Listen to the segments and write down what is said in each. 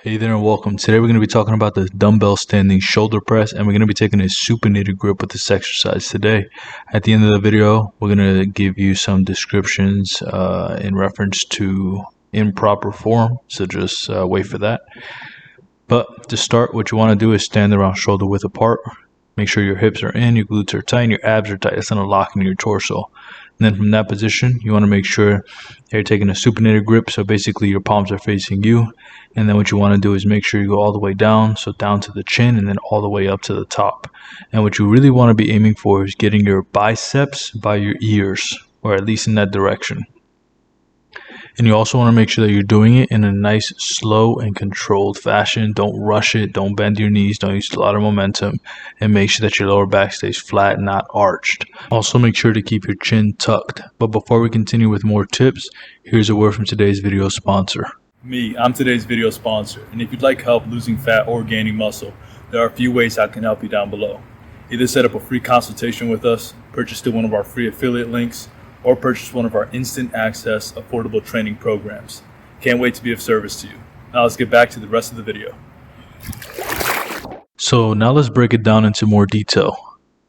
Hey there and welcome. Today we're going to be talking about the dumbbell standing shoulder press, and we're going to be taking a supinated grip with this exercise today. At the end of the video, we're going to give you some descriptions in reference to improper form, so just wait for that. But to start, what you want to do is stand around shoulder width apart. Make sure your hips are in, your glutes are tight, and your abs are tight. It's not a lock in your torso. And then from that position, you want to make sure you're taking a supinated grip, so basically your palms are facing you. And then what you want to do is make sure you go all the way down, so down to the chin and then all the way up to the top. And what you really want to be aiming for is getting your biceps by your ears, or at least in that direction. And you also want to make sure that you're doing it in a nice, slow, and controlled fashion. Don't rush it. Don't bend your knees. Don't use a lot of momentum. And make sure that your lower back stays flat, not arched. Also, make sure to keep your chin tucked. But before we continue with more tips, here's a word from today's video sponsor. I'm today's video sponsor. And if you'd like help losing fat or gaining muscle, there are a few ways I can help you down below. Either set up a free consultation with us, purchase through one of our free affiliate links, or purchase one of our instant access affordable training programs. Can't wait to be of service to you. Now let's get back to the rest of the video. So now let's break it down into more detail.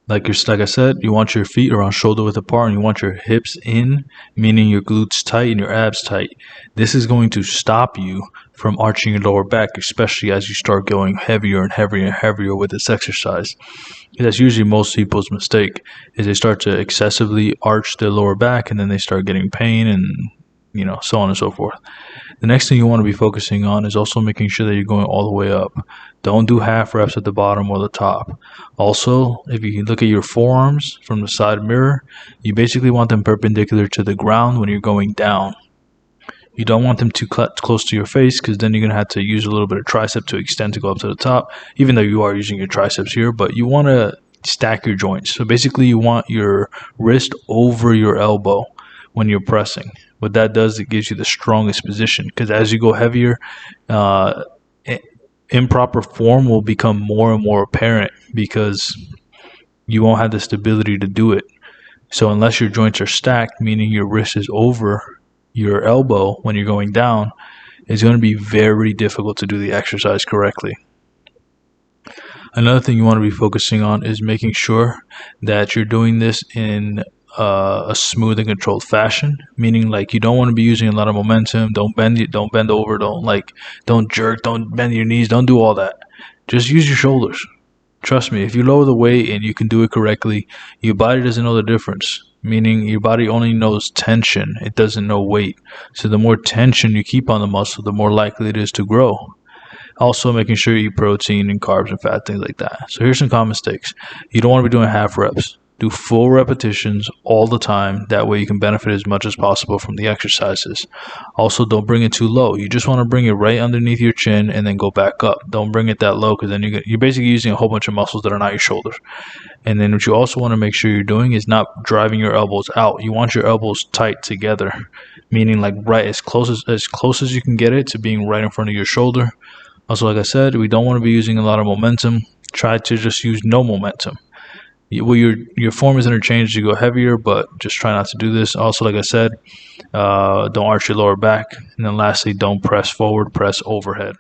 Like I said, you want your feet around shoulder width apart and you want your hips in, meaning your glutes tight and your abs tight. This is going to stop you from arching your lower back, especially as you start going heavier and heavier and heavier with this exercise. That's usually most people's mistake, is they start to excessively arch their lower back and then they start getting pain and so on and so forth. The next thing you want to be focusing on is also making sure that you're going all the way up. Don't do half reps at the bottom or the top. Also, if you look at your forearms from the side mirror, you basically want them perpendicular to the ground when you're going down. You don't want them too close to your face, because then you're going to have to use a little bit of tricep to extend to go up to the top, even though you are using your triceps here, but you want to stack your joints. So basically you want your wrist over your elbow when you're pressing. What that does, it gives you the strongest position, because as you go heavier, improper form will become more and more apparent because you won't have the stability to do it. So unless your joints are stacked, meaning your wrist is over your elbow when you're going down, it's going to be very difficult to do the exercise correctly. Another thing you want to be focusing on is making sure that you're doing this in a smooth and controlled fashion, meaning like you don't want to be using a lot of momentum. Don't bend over, don't jerk, don't bend your knees, don't do all that. Just use your shoulders. Trust me, if you lower the weight and you can do it correctly, your body doesn't know the difference, meaning your body only knows tension, it doesn't know weight. So the more tension you keep on the muscle, the more likely it is to grow. Also, making sure you eat protein and carbs and fat, things like that. So here's some common mistakes. You don't want to be doing half reps. Do full repetitions all the time. That way you can benefit as much as possible from the exercises. Also, don't bring it too low. You just want to bring it right underneath your chin and then go back up. Don't bring it that low, because then you're basically using a whole bunch of muscles that are not your shoulders. And then what you also want to make sure you're doing is not driving your elbows out. You want your elbows tight together, meaning like right as close as you can get it to being right in front of your shoulder. Also, like I said, we don't want to be using a lot of momentum. Try to just use no momentum. Well, your form is interchanged, you go heavier, but just try not to do this. Also, like I said, don't arch your lower back. And then lastly, don't press forward, press overhead.